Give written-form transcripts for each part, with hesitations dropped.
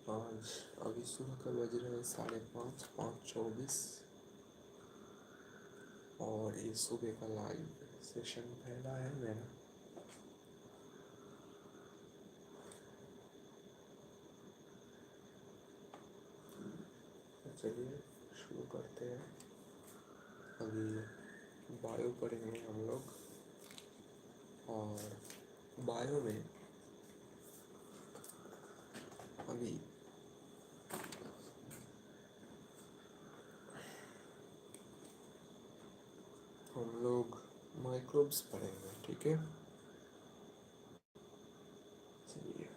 आज अभी सुबह का बज रहे हैं 5:30, 5:24 और ये सुबह का लाइव सेशन पहला है मेरा। तो चलिए शुरू करते हैं। अभी बायो पढ़ेंगे हम लोग और बायो में अभी हम लोग माइक्रोब्स पढ़ेंगे, ठीक है। चलिए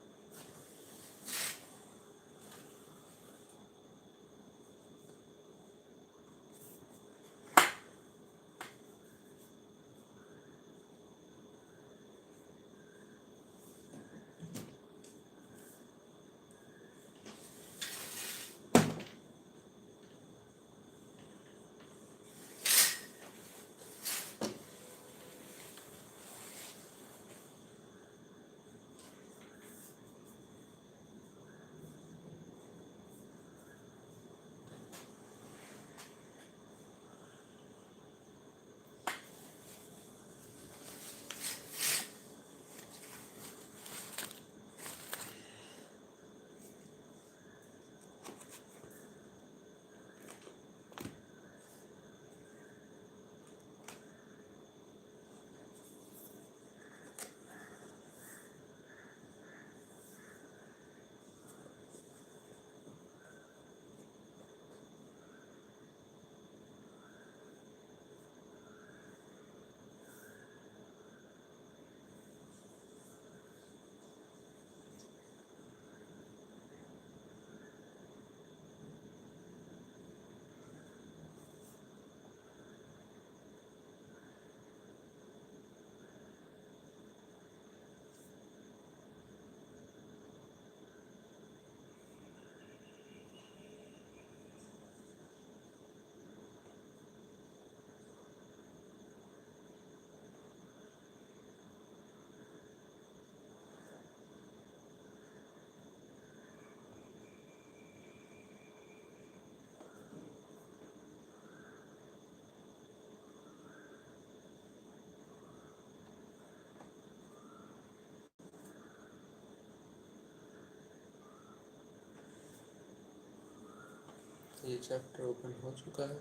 ये चैप्टर ओपन हो चुका है।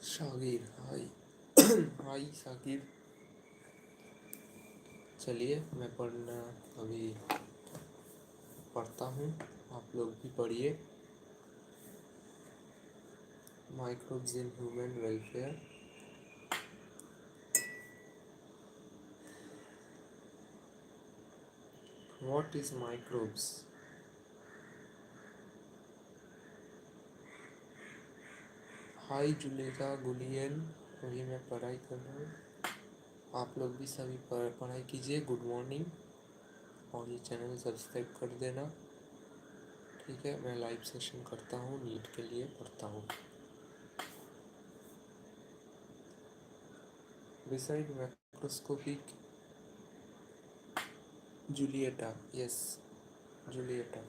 शागिर हाय हाय शागिर। चलिए मैं अभी पढ़ता हूँ, आप लोग भी पढ़िए। Microbes in human welfare. What is microbes? Hi Zulekha गुलियन, अभी मैं पढ़ाई कर रहा हूँ। आप लोग भी सभी पढ़ाई कीजिए। Good morning. और ये चैनल सब्सक्राइब कर देना, ठीक है। मैं लाइव सेशन करता हूँ, नीट के लिए पढ़ता हूँ। Beside macroscopic Julieta, yes Julieta.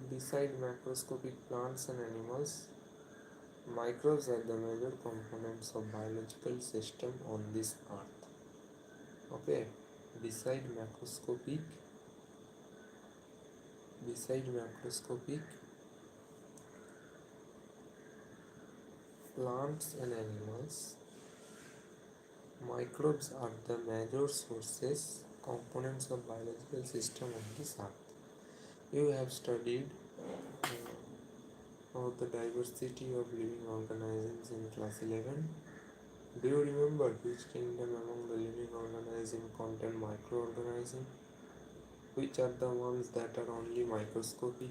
Beside macroscopic plants and animals, microbes are the major components of biological system on this earth. Okay, beside macroscopic plants and animals, microbes are the major components of biological system on this earth. You have studied about the diversity of living organisms in class 11. Do you remember which kingdom among the living organisms contain microorganisms? Which are the ones that are only microscopic?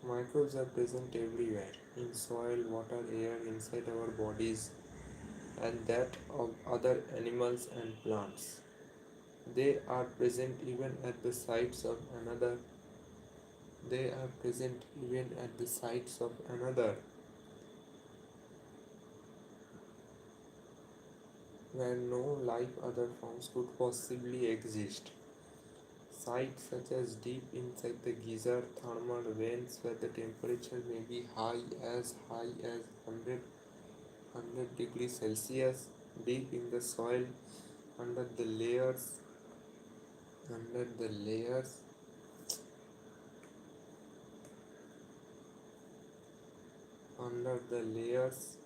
Microbes are present everywhere, in soil, water, air, inside our bodies, and that of other animals and plants. They are present even at the sites of another. where no life other forms could possibly exist. Sites such as deep inside the geyser thermal vents where the temperature may be high as 100 degrees Celsius, deep in the soil, under the layers, under the layers, under the layers,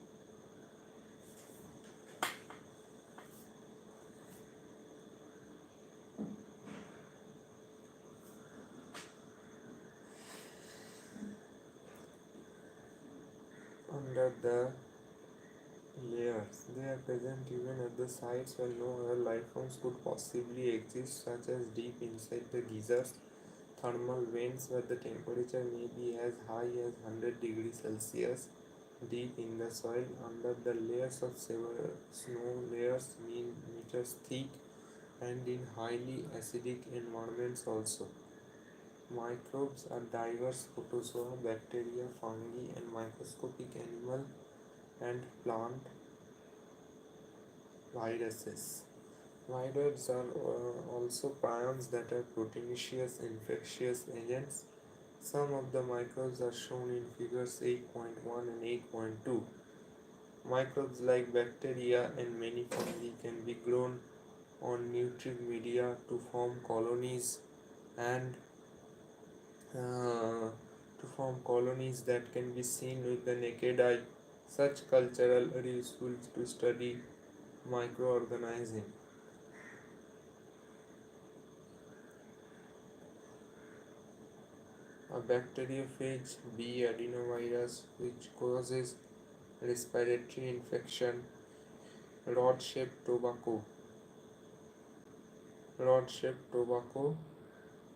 under the layers. They are present even at the sites where no other life forms could possibly exist, such as deep inside the geysers, thermal vents where the temperature may be as high as 100 degrees Celsius, deep in the soil, under the layers of several snow layers meters thick, and in highly acidic environments also. Microbes are diverse protozoa, bacteria, fungi, and microscopic animal and plant viruses. Viruses are also prions that are proteinaceous infectious agents. Some of the microbes are shown in figures 8.1 and 8.2. Microbes like bacteria and many fungi can be grown on nutrient media to form colonies and that can be seen with the naked eye. Such cultural are useful to study microorganisms. A bacteriophage B adenovirus which causes respiratory infection. Rod-shaped tobacco. Rod-shaped tobacco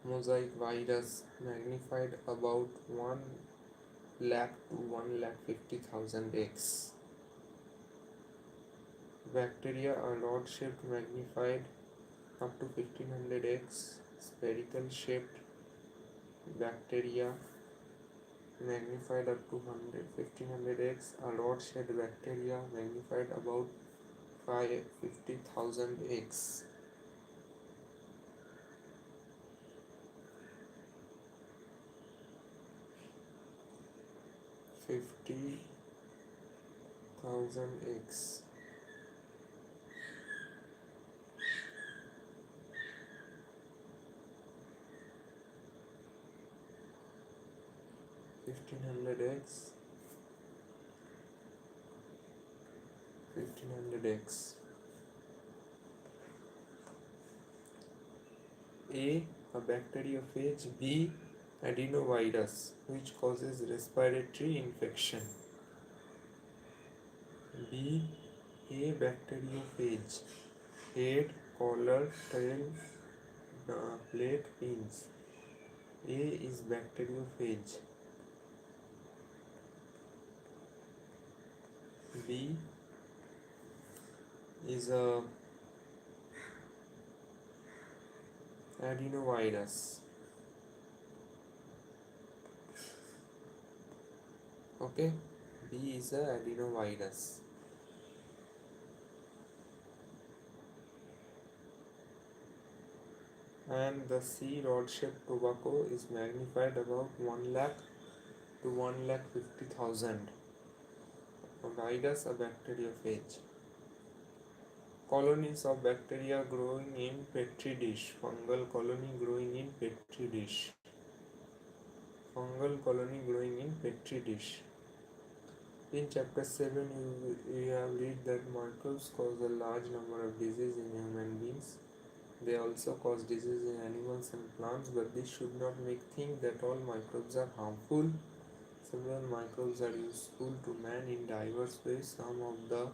mosaic virus magnified about 1 lakh to 1,50,000 x. Bacteria are rod-shaped magnified up to 1500 x. Spherical shaped bacteria magnified up to 1500 x. A rod-shaped bacteria magnified about 50,000 x. $50,000 x. $1,500 x. A bacteriophage. B adenovirus which causes respiratory infection. B. A bacteriophage. Head, collar, tail, plate, pins. A is bacteriophage. B is a adenovirus. Okay, B is a adenovirus. And the C rod-shaped tobacco is magnified about 1 lakh to 1,50,000. A virus, a bacteriophage. Colonies of bacteria growing in petri dish. Fungal colony growing in petri dish. Fungal colony growing in petri dish. In chapter 7, we have read that microbes cause a large number of diseases in human beings. They also cause disease in animals and plants, but this should not make think that all microbes are harmful. Several microbes are useful to man in diverse ways. Some of the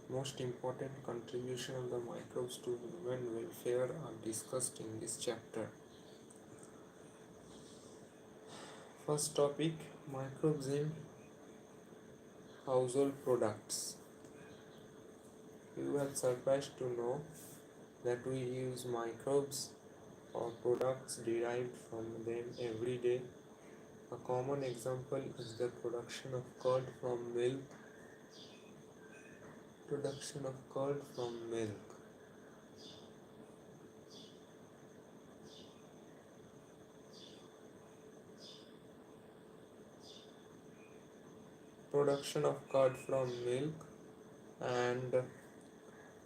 most important contributions of the microbes to human welfare are discussed in this chapter. First topic, microbes in household products. You are surprised to know that we use microbes or products derived from them every day. A common example is the production of curd from milk Production of curd from milk. Production of curd from milk and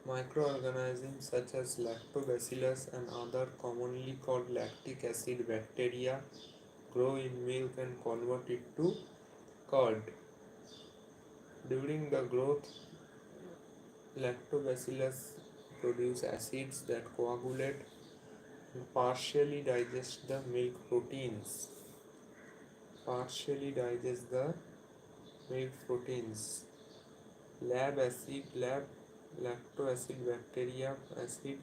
microorganisms such as lactobacillus and other commonly called lactic acid bacteria grow in milk and convert it to curd. During the growth, lactobacillus produce acids that coagulate and partially digest the milk proteins. Lab lactoacid bacteria acid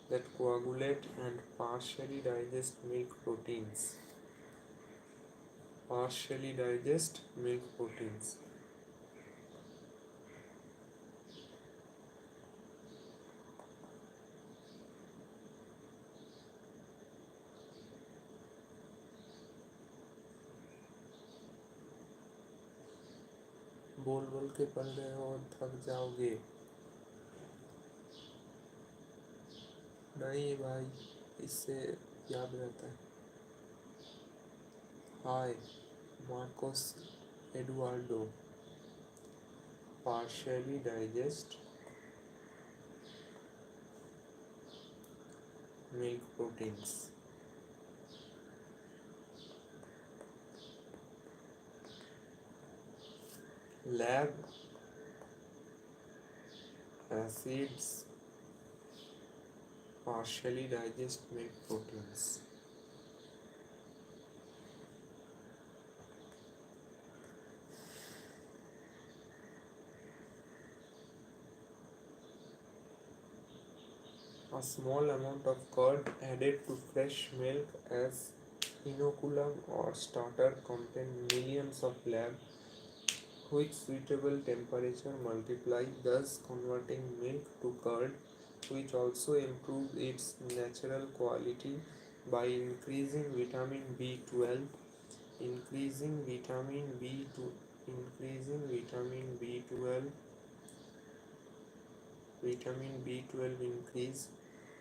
that coagulate and partially digest milk proteins. बोल बोल के पढ़ रहे हो और थक जाओगे। नहीं भाई, इससे याद रहता है। Hi Marcos Eduardo, partially digest milk proteins. Lab acids partially digest milk proteins. A small amount of curd added to fresh milk as inoculum or starter contain millions of lab which suitable temperature multiply, thus converting milk to curd, which also improves its natural quality by increasing vitamin B12, increasing vitamin B12 increase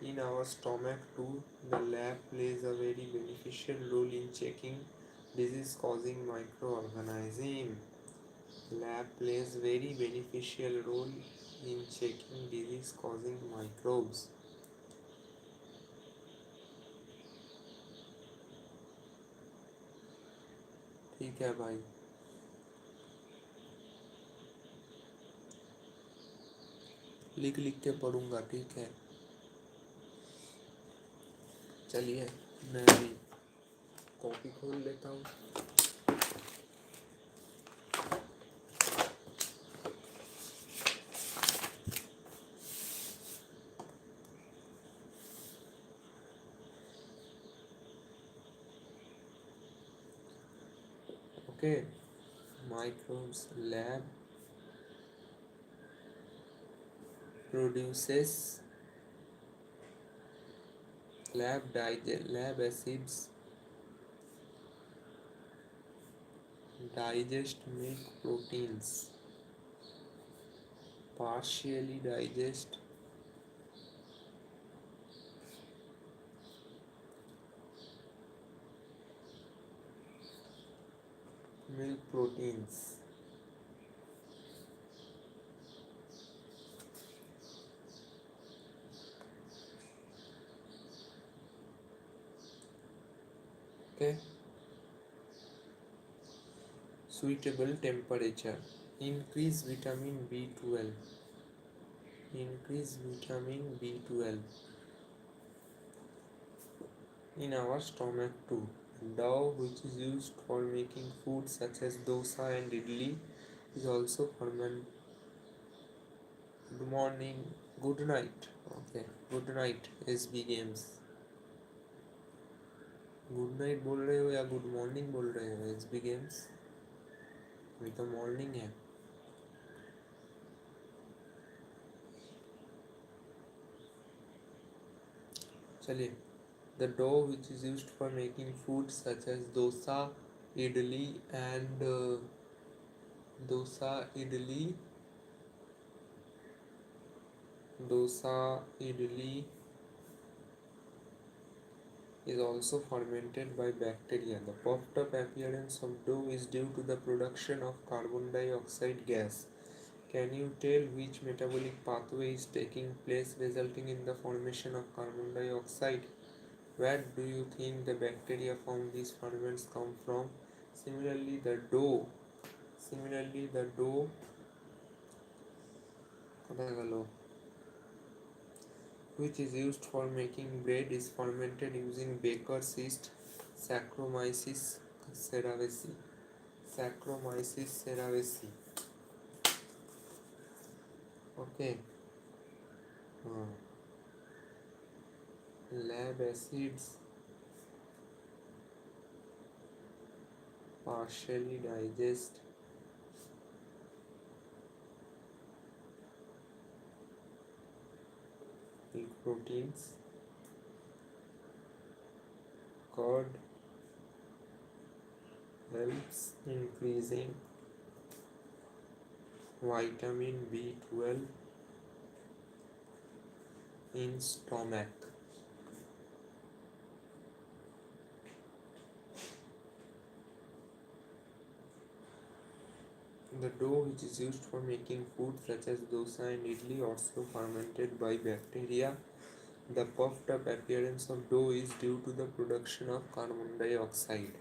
in our stomach too. The lab plays a very beneficial role in checking disease causing microorganism. Lab plays very beneficial role in checking disease causing microbes. ठीक है भाई, लिख लिख के पढ़ूंगा, ठीक है। चलिए मैं अभी कॉपी खोल लेता हूँ। Okay, microbes lab produces lab acids digest milk proteins, partially digest milk proteins. Okay, suitable temperature, increase vitamin B12 in our stomach too. Dough, which is used for making food such as dosa and idli, is also fermented. Good morning, good night. Okay, good night SB games. Good night बोल रहे हो या good morning बोल रहे हो SB games? अभी तो morning है। चलिए, the dough which is used for making food such as dosa, idli and Dosa, idli is also fermented by bacteria. The puffed up appearance of dough is due to the production of carbon dioxide gas. Can you tell which metabolic pathway is taking place resulting in the formation of carbon dioxide? Where do you think the bacteria from these ferments come from? Similarly, the dough. Similarly, the dough which is used for making bread is fermented using baker's yeast Saccharomyces cerevisiae. Saccharomyces cerevisiae. Okay. Uh, Lab acids partially digest milk proteins. Curd helps increasing vitamin B12 in stomach. The dough which is used for making food such as dosa and idli also fermented by bacteria. The puffed up appearance of dough is due to the production of carbon dioxide.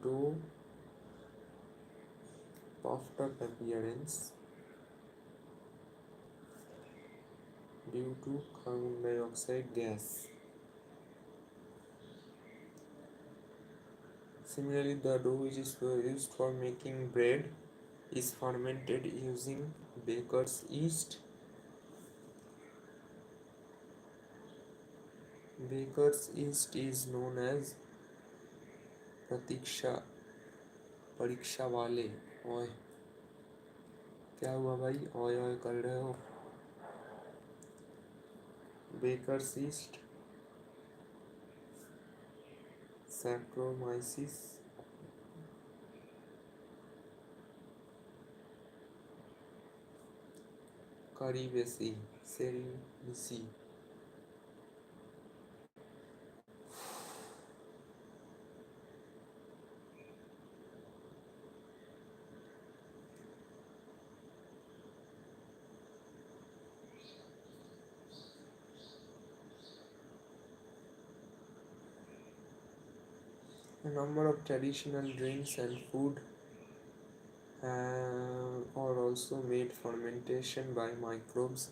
Dough puffed up appearance due to carbon dioxide gas. Similarly, the dough which is used for making bread is fermented using baker's yeast. Baker's yeast is known as प्रतीक्षा परीक्षा वाले। ओए क्या हुआ भाई, ओए ओए कर रहे हो? Bakers yeast Saccharomyces cerevisiae. A number of traditional drinks and food are also made fermentation by microbes.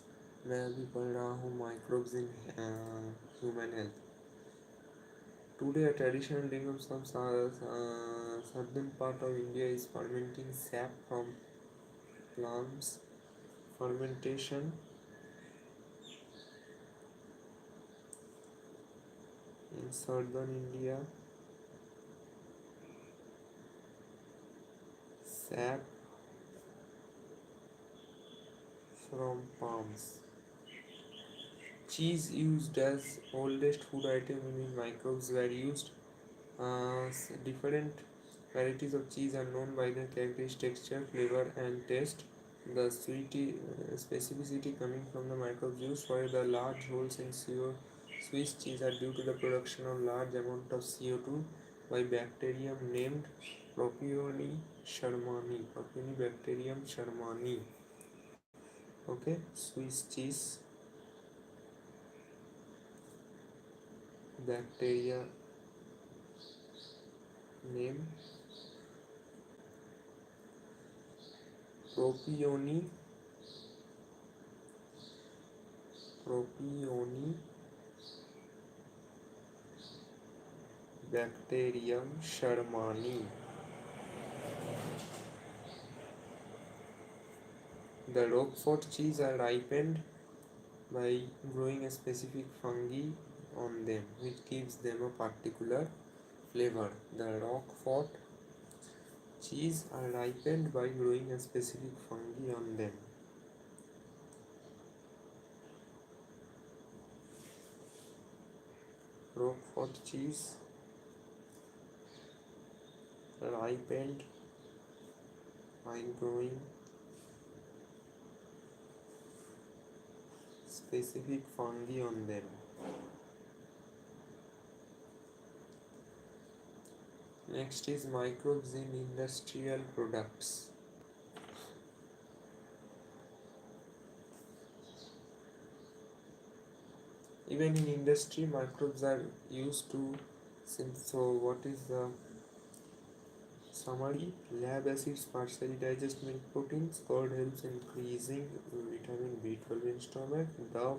मैं अभी पढ़ रहा हूँ microbes in human health. Today, a traditional drink of some southern part of India is fermenting sap from plants. Fermentation in southern India, sap from palms. Cheese used as oldest food item in which microbes were used. Different varieties of cheese are known by their characteristic texture, flavor, and taste. The specificity coming from the microbes used for the large holes in Swiss cheese are due to the production of large amount of CO2 by bacterium named Propionibacterium shermani. Okay, Swiss cheese bacteria name Propionibacterium shermani. The Roquefort cheese are ripened by growing a specific fungi on them, which gives them a particular flavor. The Roquefort cheese are ripened by growing a specific fungi on them. Roquefort cheese ripened by growing specific fungi on them. Next is microbes in industrial products. Even in industry, microbes are used to. So, what is the summary? Lab acids partially digest milk proteins. Curd helps increasing vitamin B12 in stomach. The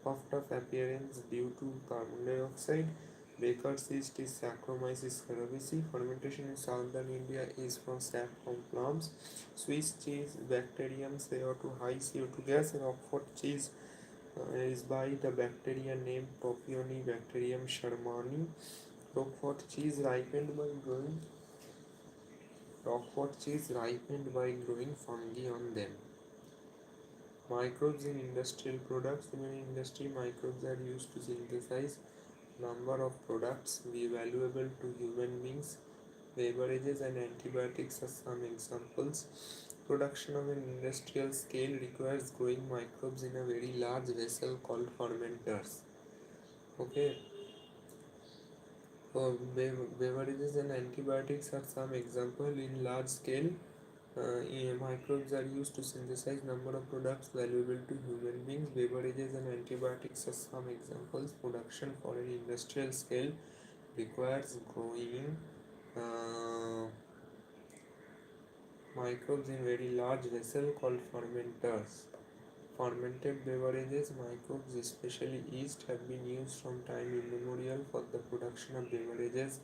puffed up appearance due to carbon dioxide. Baker's yeast is Saccharomyces cerevisiae. Fermentation in southern India is from sap from plums. Swiss cheese, bacterium CO2 high CO2 gas. Roquefort cheese is by the bacteria named Propionibacterium shermani. Roquefort cheese ripened by growing fungi on them. Microbes in industrial products. In industry, microbes are used to synthesize number of products be valuable to human beings. Beverages and antibiotics are some examples. Production of an industrial scale requires growing microbes in a very large vessel called fermenters. Okay. Beverages and antibiotics are some example. In large scale, microbes are used to synthesize number of products valuable to human beings. Beverages and antibiotics are some examples. Production for an industrial scale requires growing microbes in very large vessel called fermenters. Fermented beverages, microbes, especially yeast, have been used from time immemorial for the production of beverages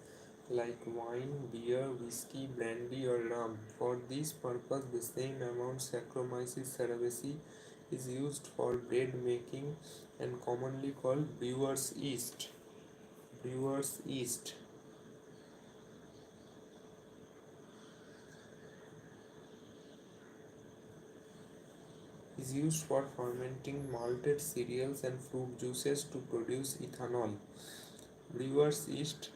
like wine, beer, whiskey, brandy or rum. For this purpose, the same amount Saccharomyces cerevisiae is used for bread making and commonly called brewer's yeast. Brewer's yeast is used for fermenting malted cereals and fruit juices to produce ethanol. Brewer's yeast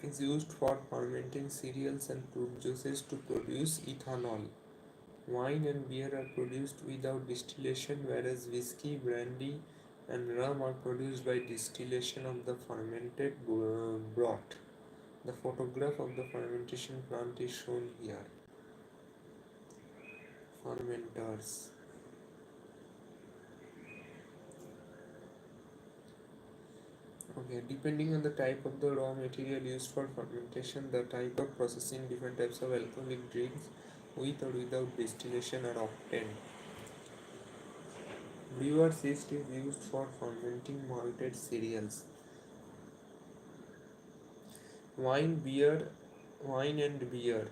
is used for fermenting cereals and fruit juices to produce ethanol. Wine and beer are produced without distillation, whereas whiskey, brandy, and rum are produced by distillation of the fermented broth. The photograph of the fermentation plant is shown here. Fermenters. Okay, depending on the type of the raw material used for fermentation, the type of processing, different types of alcoholic drinks with or without distillation are obtained. Brewer's yeast is used for fermenting malted cereals. Wine and beer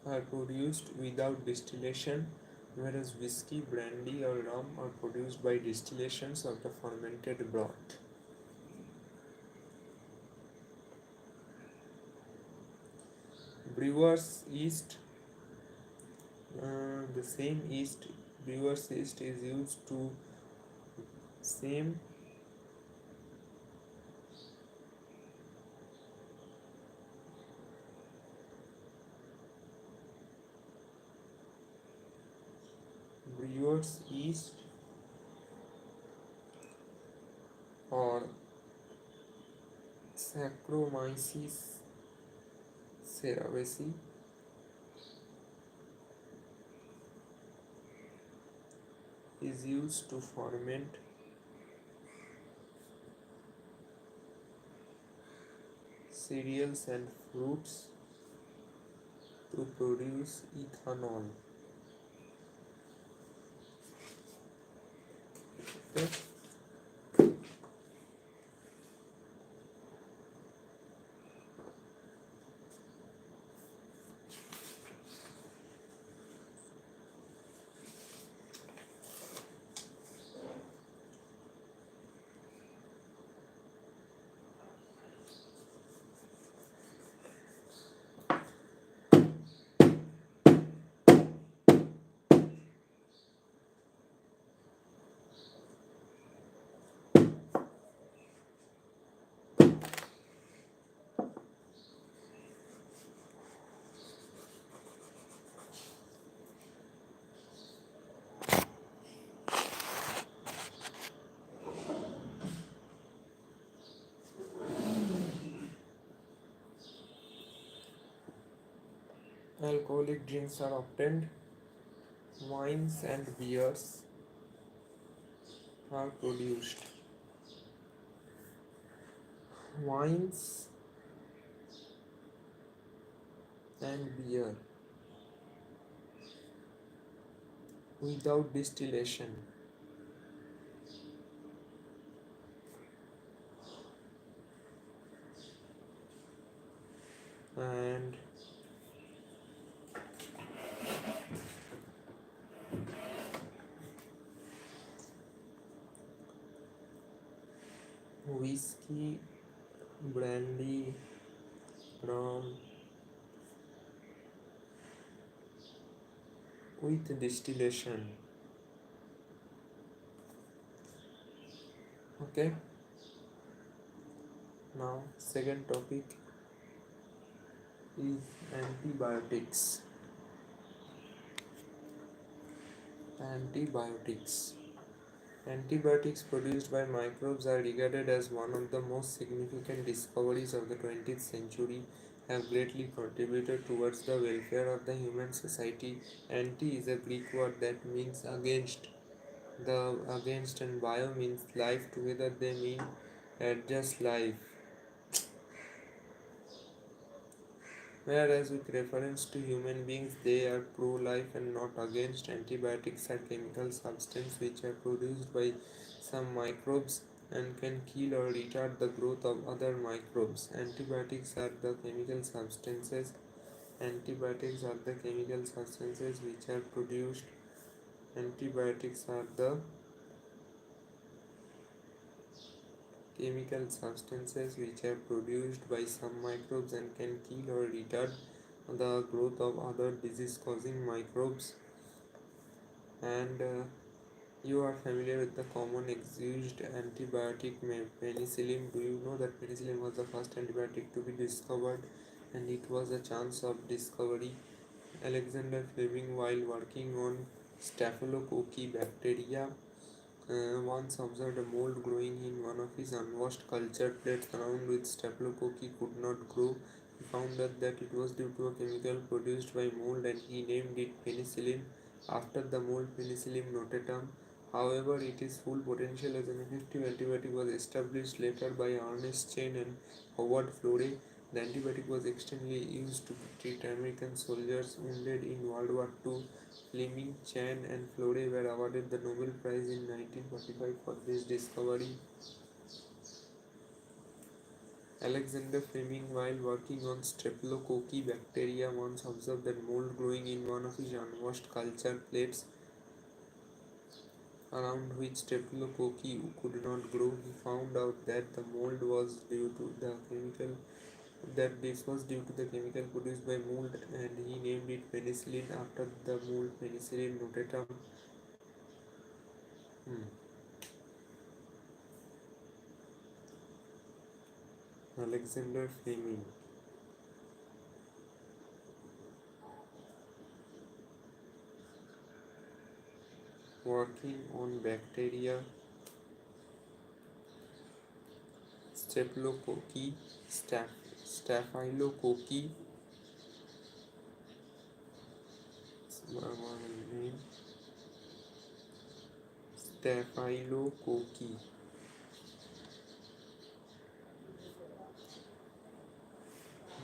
are produced without distillation, whereas whiskey, brandy or rum are produced by distillations of the fermented broth. Brewer's yeast, the same yeast, brewer's yeast is used to same brewer's yeast or Saccharomyces cerevisiae is used to ferment cereals and fruits to produce ethanol. Okay. alcoholic drinks are obtained. Wines and beers are produced. Wines and beer without distillation. And whiskey, brandy, rum with distillation. Okay, now second topic is antibiotics. Antibiotics. Antibiotics produced by microbes are regarded as one of the most significant discoveries of the 20th century, have greatly contributed towards the welfare of the human society. Anti is a Greek word that means against. The against and bio means life. Together they mean adjust life. Whereas with reference to human beings, they are pro-life and not against. Antibiotics are chemical substances which are produced by some microbes and can kill or retard the growth of other microbes. Antibiotics are the chemical substances. Antibiotics are the chemical substances which are produced. Antibiotics are the chemical substances which are produced by some microbes and can kill or retard the growth of other disease causing microbes. And you are familiar with the common used antibiotic penicillin. Do you know that penicillin was the first antibiotic to be discovered, and it was a chance of discovery? Alexander Fleming, while working on Staphylococcus bacteria, once observed a mold growing in one of his unwashed culture plates around with staphylococcus could not grow. He found out that it was due to a chemical produced by mold, and he named it penicillin after the mold Penicillium notatum. However, its full potential as an effective antibiotic was established later by Ernest Chain and Howard Florey. The antibiotic was extensively used to treat American soldiers wounded in World War II. Fleming, Chan, and Florey were awarded the Nobel Prize in 1945 for this discovery. Alexander Fleming, while working on Staphylococcus bacteria, once observed that mold growing in one of his unwashed culture plates around which Staphylococcus could not grow. He found out that the mold was due to the chemical that this was due to the chemical produced by mold, and he named it penicillin after the mold Penicillium notatum. Alexander Fleming. Working on bacteria, Staphylococcus, Staphylococcus, Staphylococcus.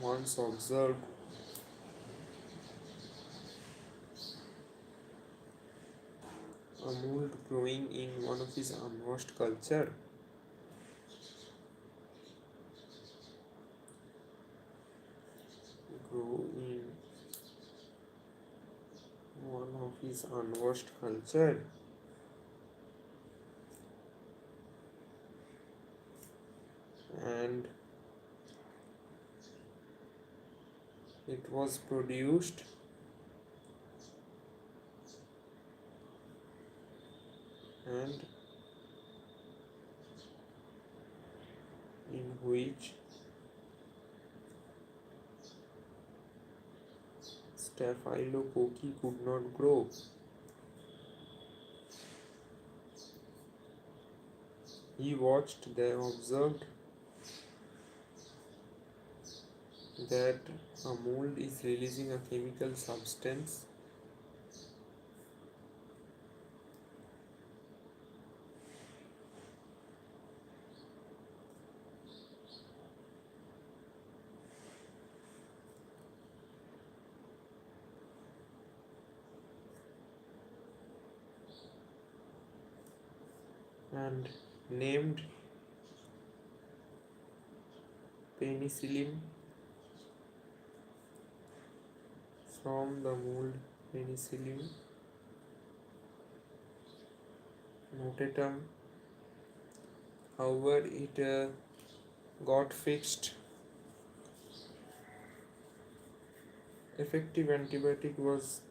Once observed a mold growing in one of his unwashed culture. Grow in one of his unwashed culture. And it was produced and in which Staphylococcus could not grow. He observed that a mold is releasing a chemical substance and named penicillin from the mold Penicillium notatum. However, it got fixed. Effective antibiotic was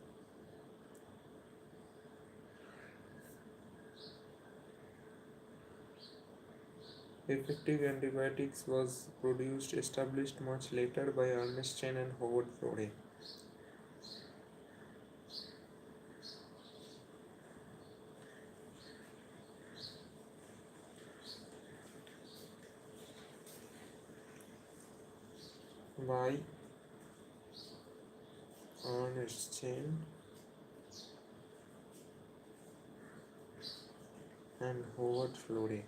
Effective antibiotics was produced established much later by Ernest Chen and Howard Florey. By Ernest Chen and Howard Florey.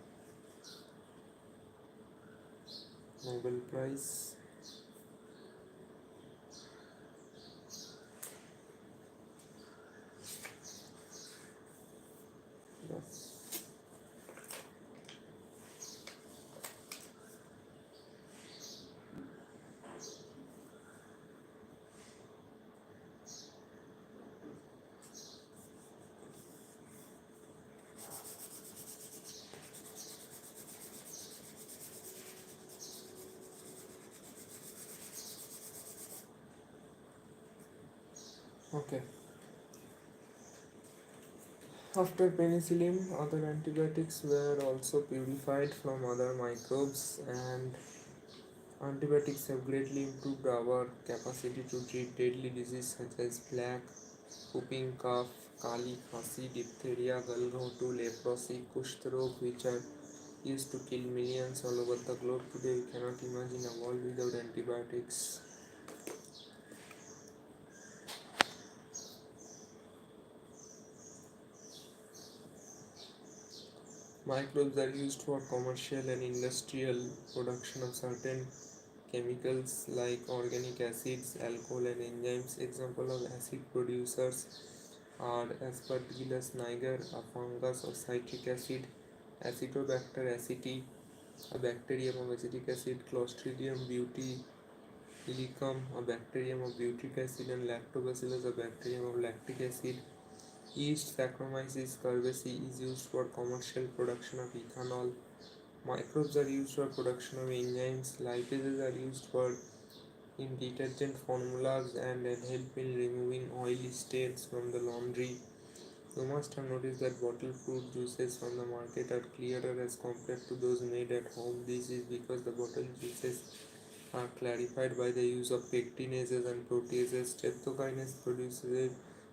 Nobel Prize. Yes. Okay. After penicillin, other antibiotics were also purified from other microbes, and antibiotics have greatly improved our capacity to treat deadly diseases such as plague, whooping cough, kali, khasi, diphtheria, gulghotu, leprosy, kusht rog, which are used to kill millions all over the globe. Today, we cannot imagine a world without antibiotics. Microbes are used for commercial and industrial production of certain chemicals like organic acids, alcohol, and enzymes. Example of acid producers are Aspergillus niger, a fungus of citric acid, Acetobacter aceti, a bacterium of acetic acid, Clostridium botulism, a bacterium of butyric acid, and Lactobacillus, a bacterium of lactic acid. Yeast Saccharomyces cerevisiae is used for commercial production of ethanol. Microbes are used for production of enzymes. Lipases are used for in detergent formulas and help in removing oily stains from the laundry. You must have noticed that bottled fruit juices from the market are clearer as compared to those made at home. This is because the bottled juices are clarified by the use of pectinases and proteases. Streptokinase produced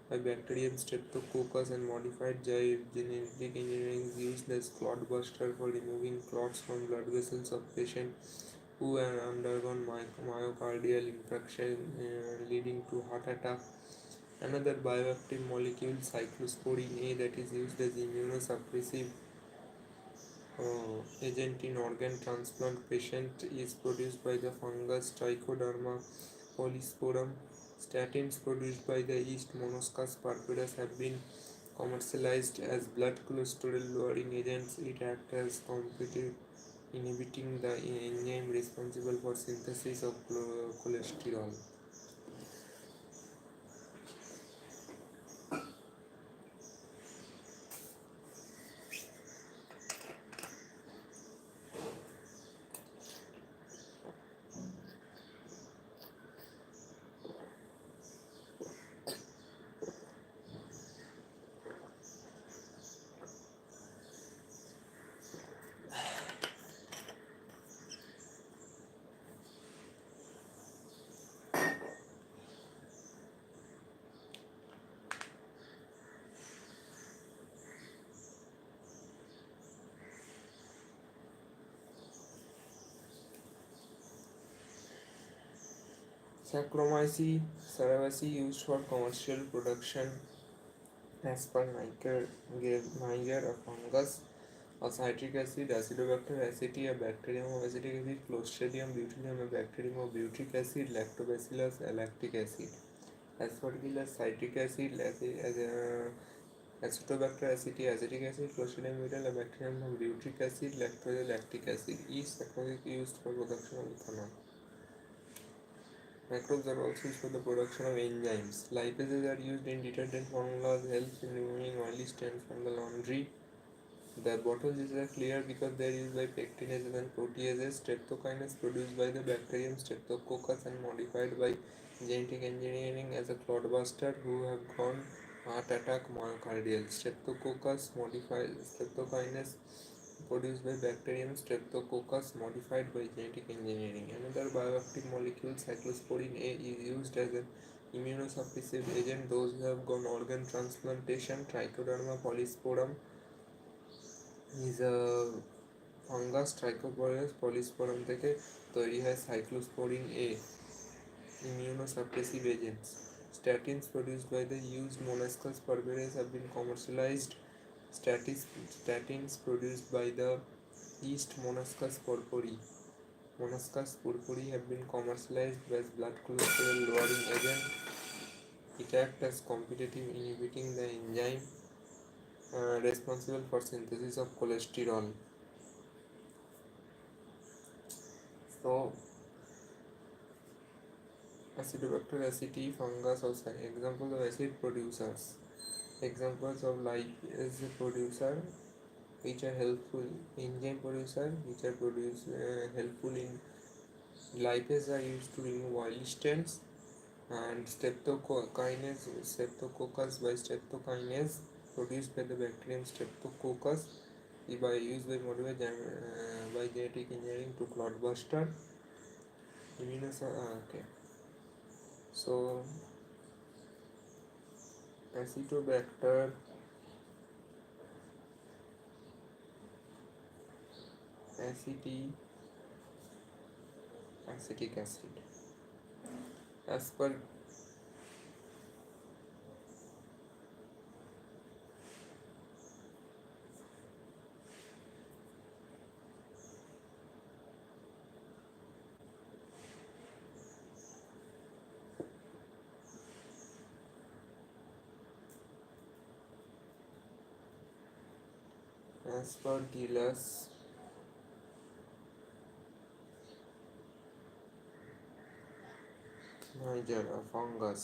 by bacterium Streptococcus and modified genetic engineering is used as clot buster for removing clots from blood vessels of patients who have undergone myocardial infarction leading to heart attack. Another bioactive molecule, cyclosporin A, that is used as immunosuppressive agent in organ transplant patient, is produced by the fungus Trichoderma polysporum. Statins produced by the yeast Monoscus purpurus have been commercialized as blood cholesterol lowering agents. It acts as competitive inhibiting the enzyme responsible for synthesis of cholesterol. Saccharomyces cerevisiae used for commercial production as per Niger, a fungus, a citric acid, Acidobacter aceti, a bacterium of acetic acid, Clostridium botulinum, a bacterium of butyric acid, Lactobacillus, a lactic acid. Aspergillus, citric acid, Acetobacter aceti, acetic acid, Clostridium butyl, a bacterium of butyric acid, lactose, lactic acid. Each saccharomyces used for production of ethanol. Microbes are also used for the production of enzymes. Lipases are used in detergent formulas, helps in removing oily stains from the laundry. The bottles are clear because they are used by pectinases and proteases. Streptokinase produced by the bacterium Streptococcus and modified by genetic engineering as a clotbuster who have gone heart attack myocardial. Streptokinase produced by bacterium Streptococcus modified by genetic engineering. Another bioactive molecule, cyclosporin A, is used as an immunosuppressive agent. Those who have gone organ transplantation. Trichoderma polysporum is a fungus. Trichoderma polysporum থেকে তৈরি হয় cyclosporin A. Immunosuppressive agents. Statins produced by the used Monascus purpurae have been commercialized. Statins produced by the yeast Monascus purpurae have been commercialized as blood cholesterol lowering agent. It acts as competitive inhibiting the enzyme responsible for synthesis of cholesterol. So, Acidobacter aceti fungus of examples of acid producers. Examples of lipase producer which are helpful, enzyme producer which are helpful in lipase are used to remove oily stains, and streptococcus by streptokinase produced by the bacterium Streptococcus used by by genetic engineering to clotbuster. Okay. So Acetobacter acetic acid. As per Aspergillus niger, a fungus.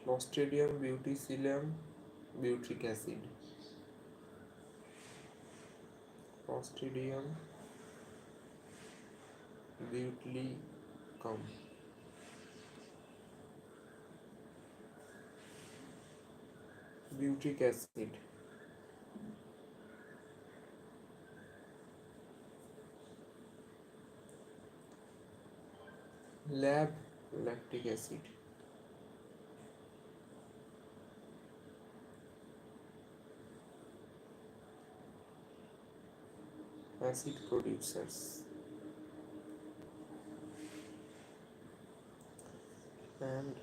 Clostridium butylicum, butyric acid. Clostridium butylicum. Butyric acid. Lactic acid. Acid producers. And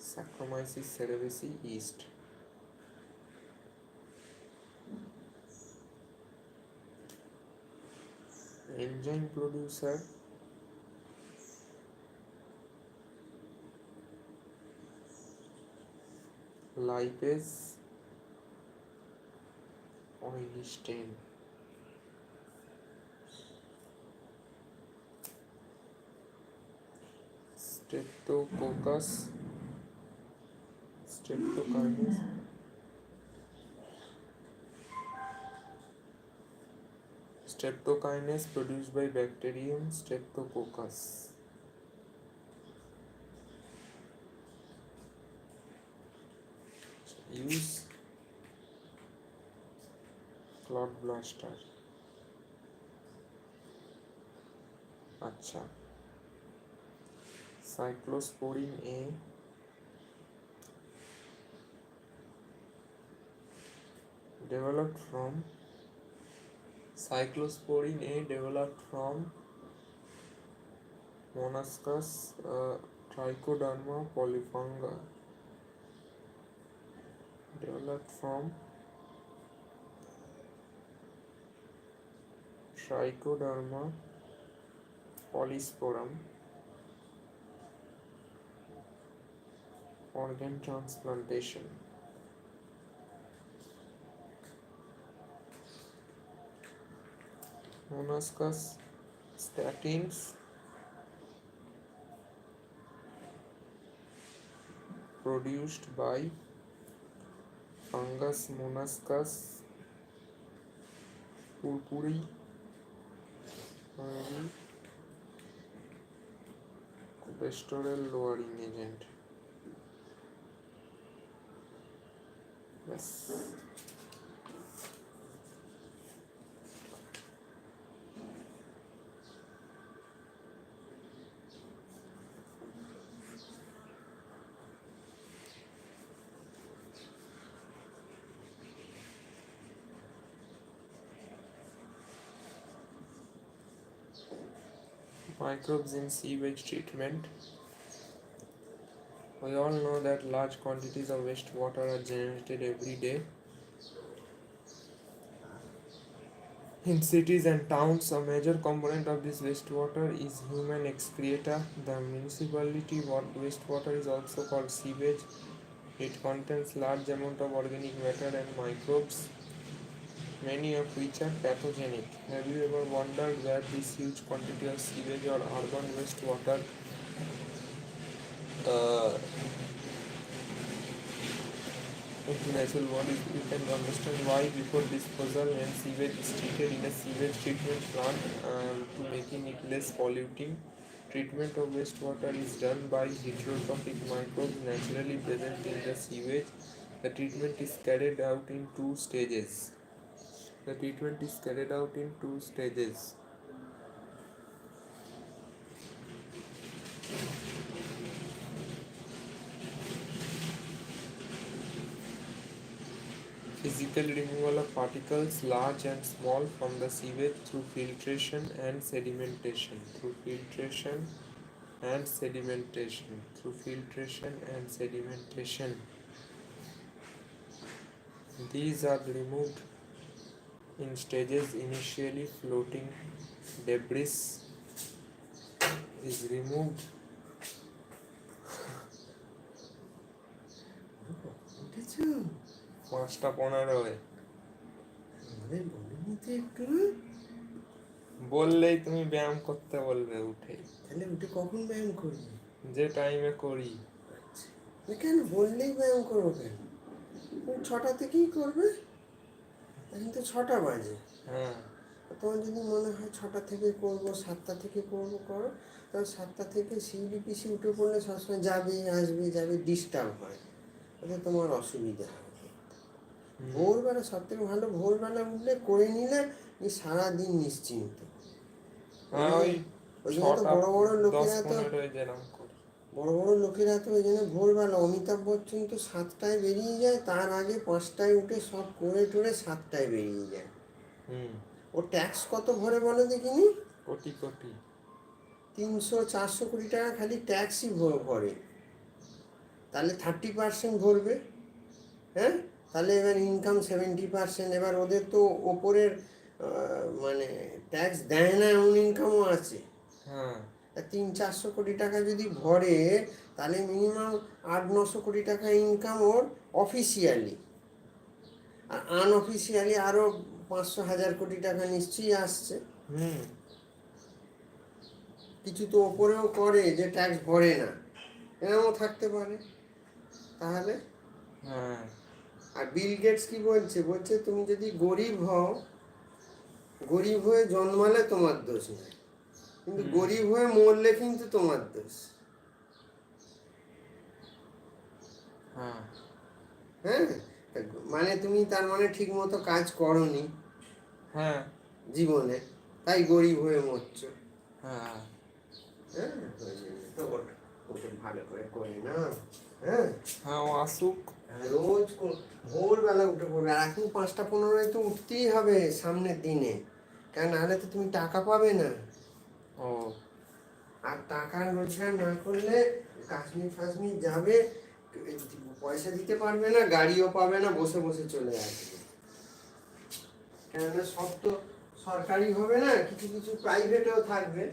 Saccharomyces cerevisiae yeast. Enzyme producer lipase oily stain. Streptococcus streptokinase produced by bacterium Streptococcus. Use clot blaster. अच्छा, cyclosporin A developed from Monascus trichoderma polyfunga, developed from Trichoderma polysporum, organ transplantation. Monascus statins, produced by fungus Monascus purpuri, cholesterol lowering agent. Yes. Microbes in sewage treatment. We all know that large quantities of wastewater are generated every day. In cities and towns, a major component of this wastewater is human excreta. The municipality wastewater is also called sewage. It contains large amount of organic matter and microbes, many of which are pathogenic. Have you ever wondered where this huge quantity of sewage or urban wastewater into natural bodies? You can understand why before disposal when sewage is treated in a sewage treatment plant to making it less polluting. Treatment of wastewater is done by heterotrophic microbes naturally present in the sewage. The treatment is carried out in two stages. Physical removal of particles, large and small, from the sewage through filtration and sedimentation. These are removed in stages. Initially, floating debris is removed. পাঁচটা 15 বললেই তুমি ব্যায়াম করতে বলবে উঠে। তাহলে উঠে কখন ব্যায়াম করবি? যে টাইমে করি। কেন বললেই ব্যায়াম করবো কেন? 6টা থেকেই করবে। এখন তো 6টা বাজে। হ্যাঁ, তোমার যদি মনে হয় 6টা থেকে করবো, 7টা থেকে করবো, করো। তাহলে 7টা থেকে শিউলি পিসি উঠে পড়লে সবসময় যাবে আসবে ডিস্টার্ব হয়, তাতে তোমার অসুবিধা হবে। ভোরবেলা সব থেকে ভালো, ভোরবেলা উঠলে করে নিলে সারাদিন নিশ্চিন্ত। ওই জন্য তো বড় বড় লোকেরা তো ওই জন্য ভোরবেলা, অমিতাভ বচ্চন তো 7টায় বেরিয়ে যায়, তার আগে 5টায় উঠে সব করে টোরে 7টায় বেরিয়ে যায়। ও ট্যাক্স কত ভরে বলো দেখিনি? কোটি 300-400 কোটি টাকা খালি ট্যাক্সই ভরে। তাহলে 30% ভরবে। হ্যাঁ, তাহলে এবার ইনকাম 70%। এবার ওদের তো ওপরের মানে ট্যাক্স দেয় না এমন ইনকামও আছে। 300-400 কোটি টাকা যদি ভরে, তাহলে মিনিমাম 800-900 কোটি টাকা ইনকাম ওর অফিসিয়ালি। আর আনঅফিসিয়ালি আরও 500-1000 কোটি টাকা নিশ্চয়ই আসছে। কিছু তো ওপরেও করে যে ট্যাক্স ভরে না, এরকমও থাকতে পারে। তাহলে আর বিল গেটস কি বলছে তুমি যদি গরিব হও, গরিব হয়ে জন্মালে তোমার দোষ নেই, কিন্তু গরিব হয়ে মরলে কিন্তু তোমার দোষ। হ্যাঁ, মানে তুমি তার মানে ঠিক মতো কাজ করনি জীবনে, তাই গরিব হয়ে মরছো। ভালো করে করে না। আসুক, রোজ ভোরবেলা উঠে পড়বে। আর এখন 5টা 15 তো উঠতেই হবে সামনের দিনে, কেন নাহলে তো তুমি টাকা পাবে না। আর টাকা রোজগার না করলে কাশ্মীর ফাশ্মীর যাবে, পয়সা দিতে পারবে না, গাড়িও পাবে না, বসে বসে চলে আসবে। কেননা সব তো সরকারি হবে না, কিছু কিছু প্রাইভেটেও থাকবে।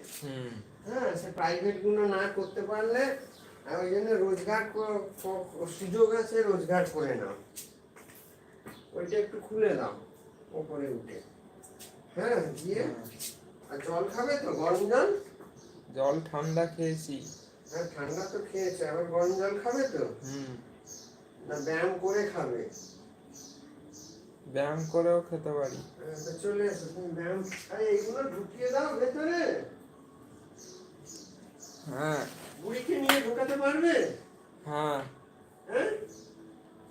হ্যাঁ, সে প্রাইভেটগুলো না করতে পারলে ওই জন্য রোজগার সুযোগ আছে, রোজগার করে নাও। ওইটা একটু খুলে দাও ওপরে উঠে। হ্যাঁ, দিয়ে আর জল খাবে তো, গরম জল? জল ঠান্ডা খেয়েছি। হ্যাঁ, ঠান্ডা তো খেয়েছে, আবার গরম জল খাবে তো? না ব্যায়াম করে খাবে? ব্যায়াম করেও খেতে পারি। তো চলে এসো তুমি ব্যায়াম, আরে এইগুলো ঢুকিয়ে দাও ভেতরে। হ্যাঁ। বুড়িকে নিয়ে ঢোকাতে পারবে? হ্যাঁ। হ্যাঁ,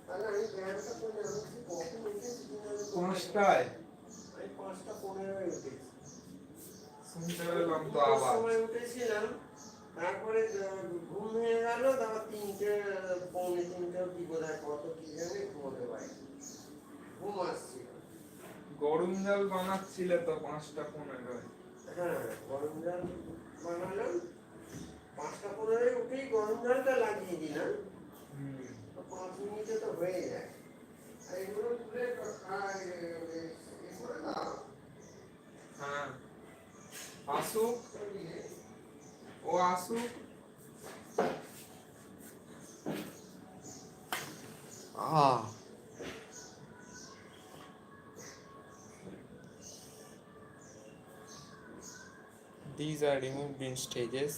তাহলে আমি ব্যায়ামটা করে আসছি। কখন উঠেছি কিনা 5টায়। আমি 5:15 উঠেছি। শুনতে পেলাম তো আবার। সময় উঠেছিলাম, তারপরে ঘুম হয়ে গেল, তারপর 3টে, পৌনে 3টে কি বোধহয়, কত কি জানি ঘুমোতে পারি, ঘুম আসছিল। গরম জল বানাচ্ছিলে তো 5:15। হ্যাঁ, গরম জল বানালাম, 5:15 উঠেই গরম জলটা লাগিয়ে দিলাম। 5 মিনিটে তো হয়ে যায়। আর এগুলো তুলে করে দাও। হ্যাঁ, আসুক, ও আসুক। These are removed in stages.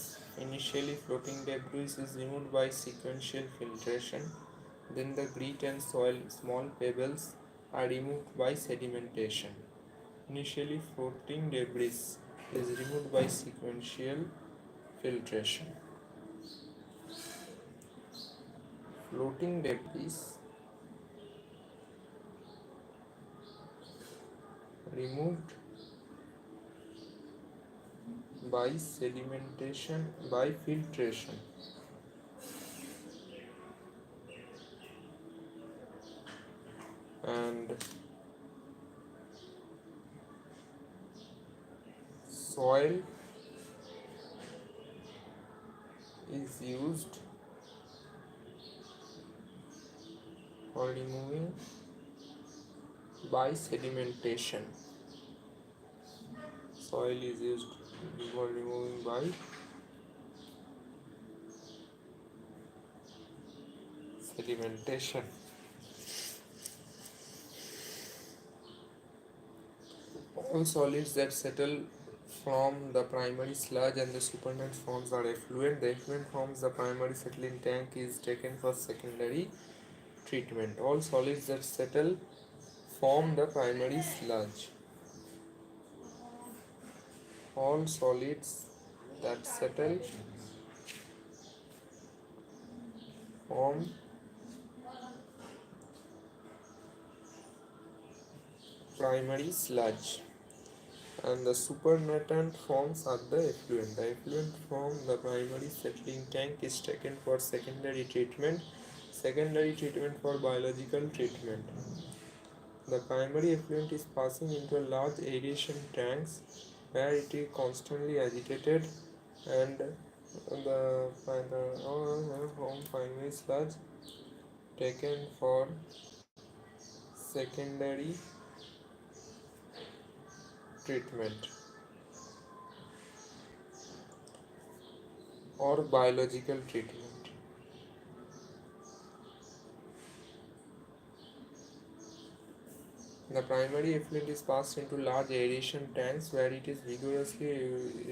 Initially, floating debris is removed by sequential filtration. Then the grit and soil, small pebbles, are removed by sedimentation. Initially, floating debris is removed by sequential filtration. Floating debris removed by sedimentation, by filtration. And soil is used for removing by sedimentation. Soil is used for removing by sedimentation. All solids that settle from the primary sludge and the supernatant forms are effluent. The effluent forms the primary settling tank is taken for secondary treatment. All solids that settle form the primary sludge. All solids that settle form primary sludge, and the supernatant forms are the effluent. The effluent from the primary settling tank is taken for secondary treatment. Secondary treatment for biological treatment. The primary effluent is passing into a large aeration tanks where it is constantly agitated, and the from primary sludge taken for secondary treatment or biological treatment. The primary effluent is passed into large aeration tanks where it is vigorously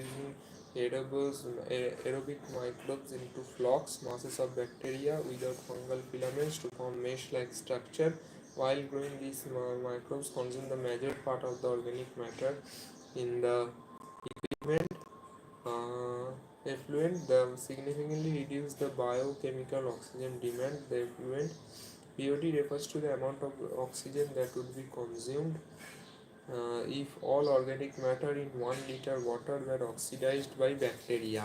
using aerobic microbes into flocks, masses of bacteria without fungal filaments to form mesh-like structure. While growing, these microbes consume the major part of the organic matter in the equipment. Effluent significantly reduce the biochemical oxygen demand. The effluent BOD refers to the amount of oxygen that would be consumed if all organic matter in 1 liter water were oxidized by bacteria.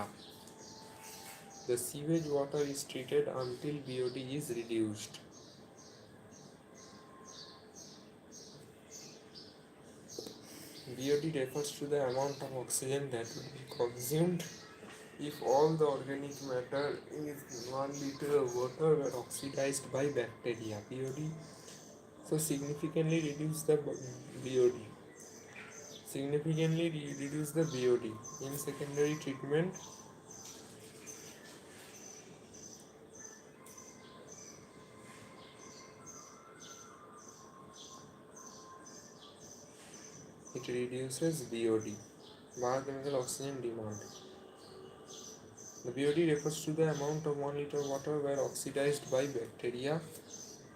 The sewage water is treated until BOD is reduced. BOD refers to the amount of oxygen that would be consumed If all the organic matter is 1 liter of water were oxidized by bacteria, BOD, so significantly reduce the BOD. Significantly reduce the BOD. In secondary treatment, it reduces BOD, biochemical oxygen demand. The BOD refers to the amount of 1 liter water were oxidized by bacteria.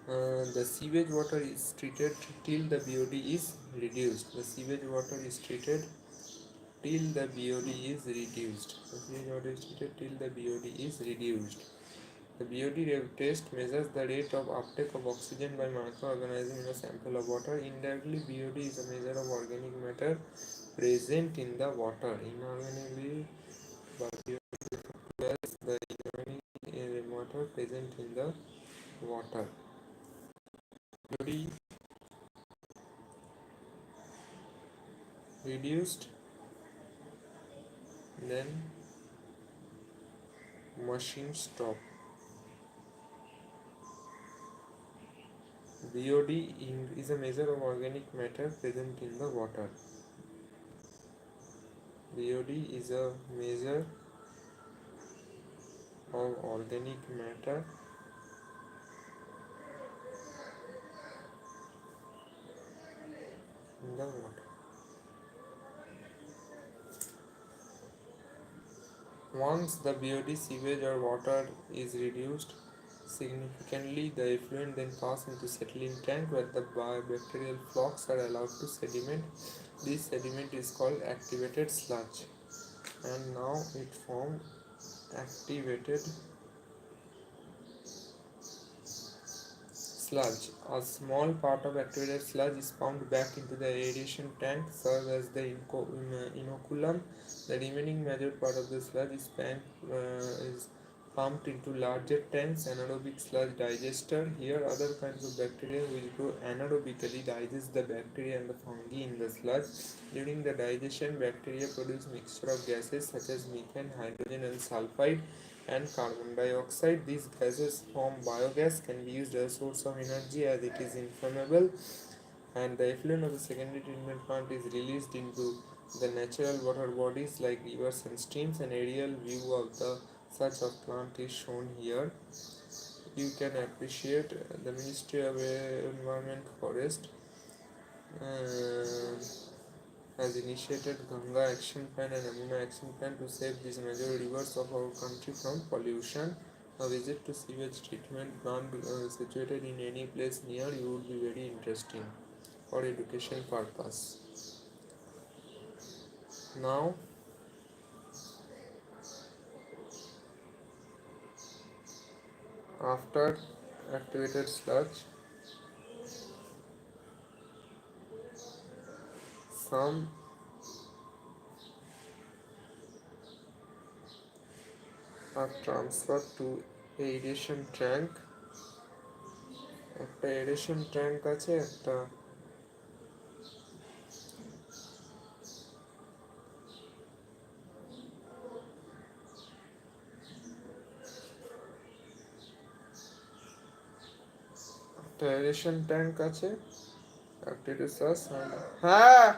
The sewage water is treated till the BOD is reduced. The sewage water is treated till the BOD is reduced. The sewage water is treated till the BOD is reduced. The BOD test measures the rate of uptake of oxygen by microorganisms in a sample of water. Indirectly, BOD is a measure of organic matter present in the water. Inorganically, BOD as the inorganic matter present in the water. BOD reduced, then machine stop. BOD is a measure of organic matter present in the water. BOD is a measure of organic matter in the water. Once the BOD sewage or water is reduced significantly, the effluent then pass into settling tank where the bacterial flocks are allowed to sediment. This sediment is called activated sludge, and now it formed activated sludge. A small part of activated sludge is pumped back into the aeration tank, serves as the inoculum. The remaining major part of the sludge is pumped into larger tanks, anaerobic sludge digester. Here, other kinds of bacteria which grow anaerobically digest the bacteria and the fungi in the sludge. During the digestion, bacteria produce mixture of gases such as methane, hydrogen, and sulfide and carbon dioxide. These gases form biogas, can be used as a source of energy as it is inflammable, and the effluent of the secondary treatment plant is released into the natural water bodies like rivers and streams. An aerial view of the such a plant is shown here. You can appreciate the Ministry of Environment Forest has initiated Ganga Action Plan and Amuna Action Plan to save these major rivers of our country from pollution. A visit to sewage treatment plant situated in any place near you would be very interesting for education purpose. Now, after activated sludge, some are transferred to aeration tank. একটা aeration tank আছে, একটা aeration tank আছে, activated sludge. হ্যাঁ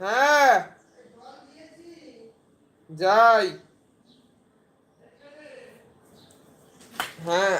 হ্যাঁ যাই হ্যাঁ।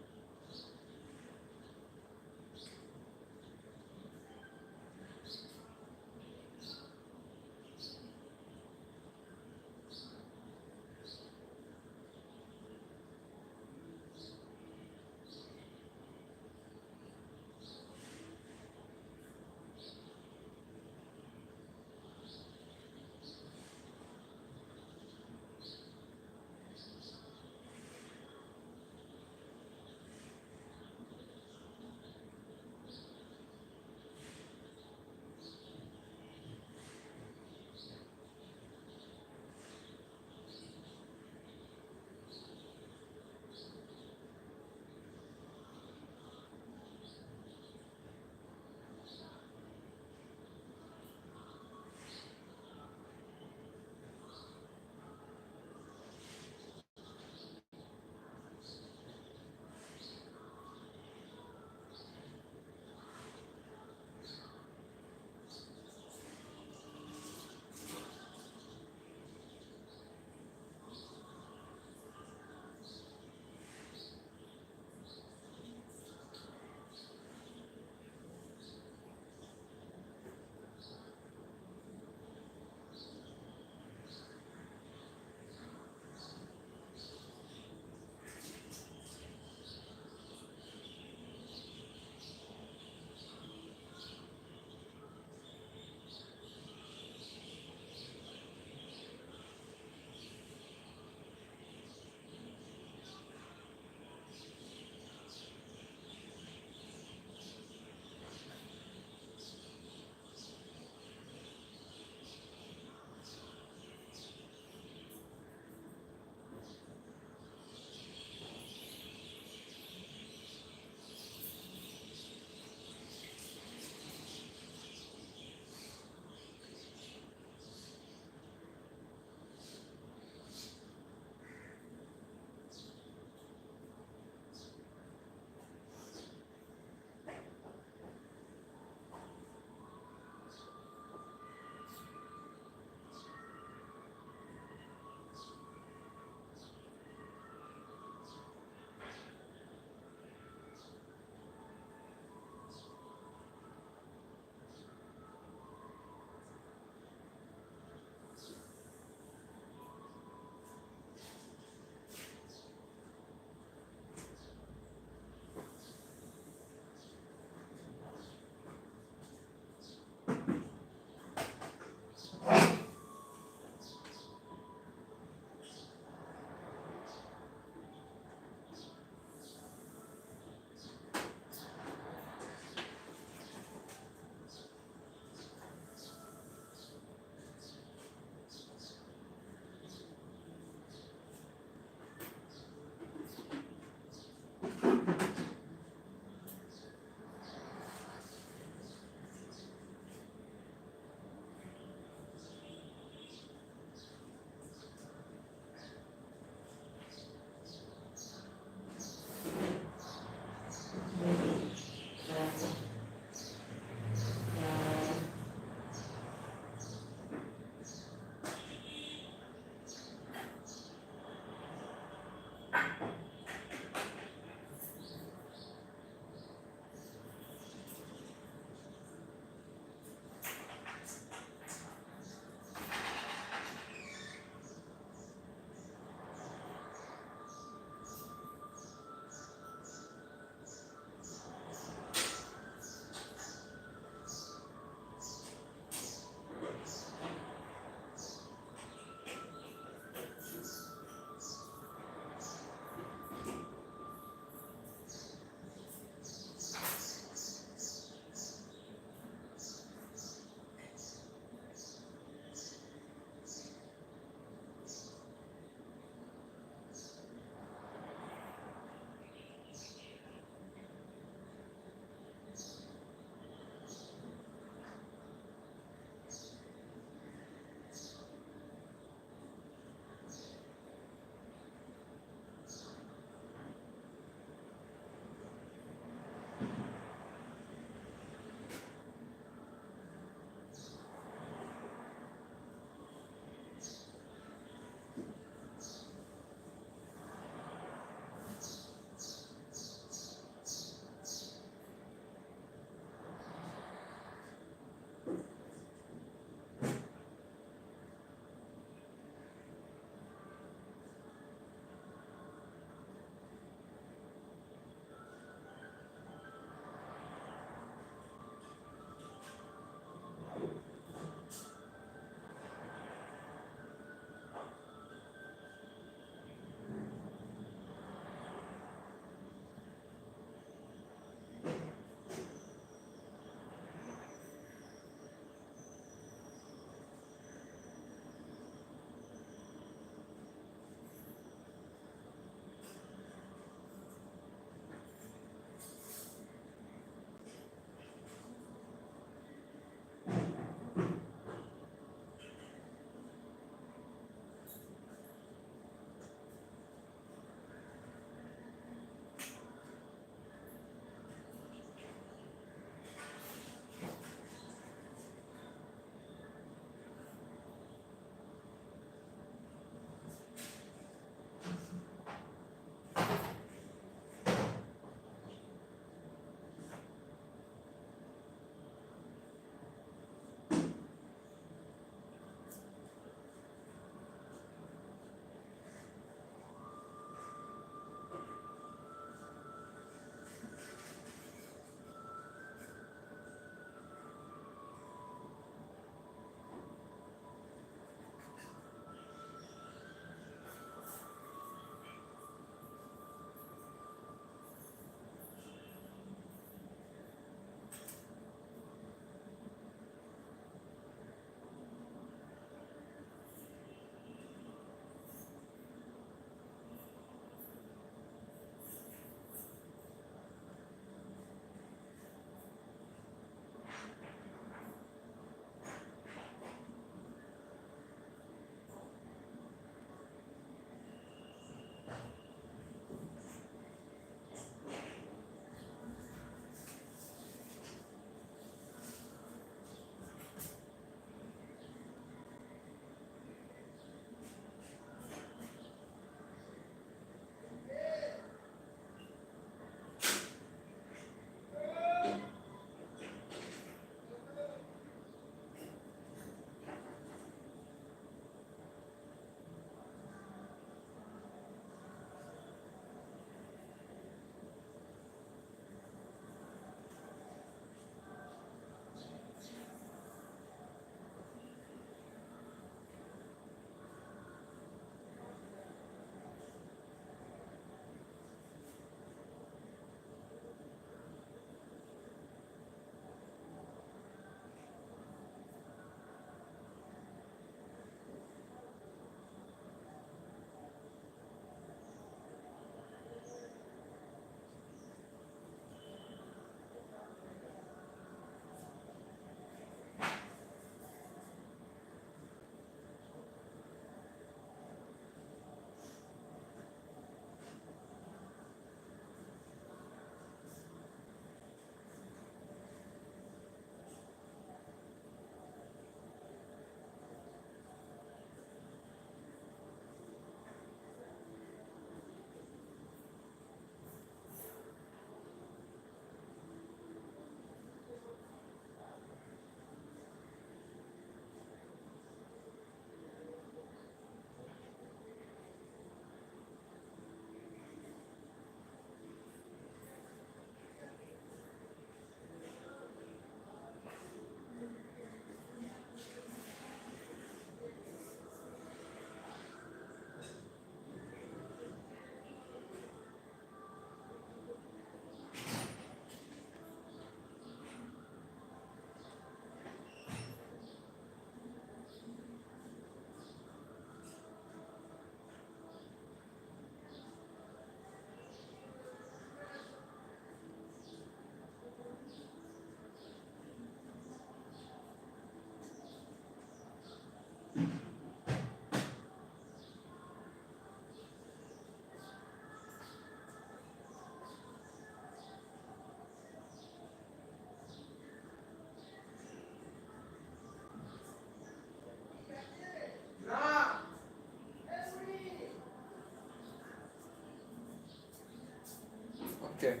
Okay.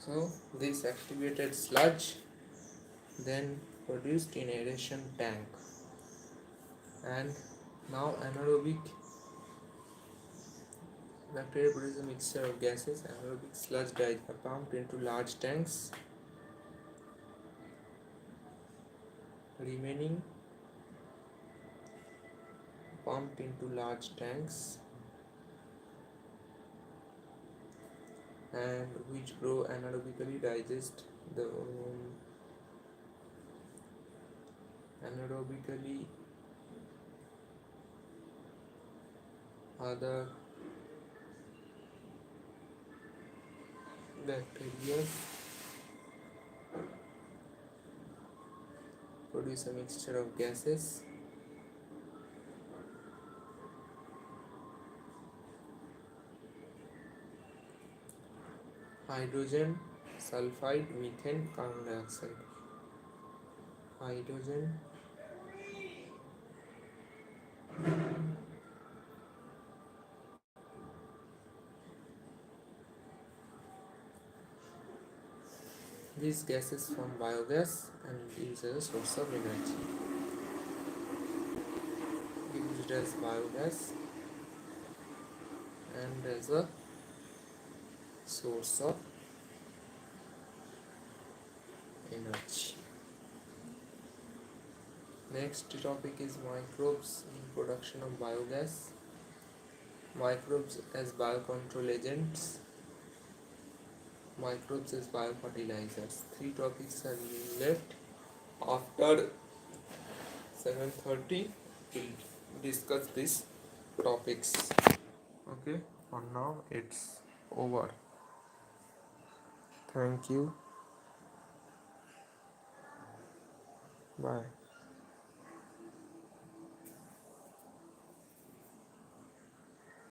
So this activated sludge then produced in aeration tank, and now anaerobic bacteria produce a mixture of gases. Anaerobic sludge dyes are pumped into large tanks, remaining pumped into large tanks, and which grow anaerobically digest the anaerobically other bacteria produce a mixture of gases. Hydrogen sulfide, methane, carbon dioxide. Hydrogen these gases form biogas and used as a source of energy. Used as biogas and as a source of energy. Next topic is microbes in production of biogas. Microbes as biocontrol agents. Microbes as biofertilizers. 3 topics are left. After 7:30 we'll discuss these topics. Okay, for now it's over. Thank you. Bye.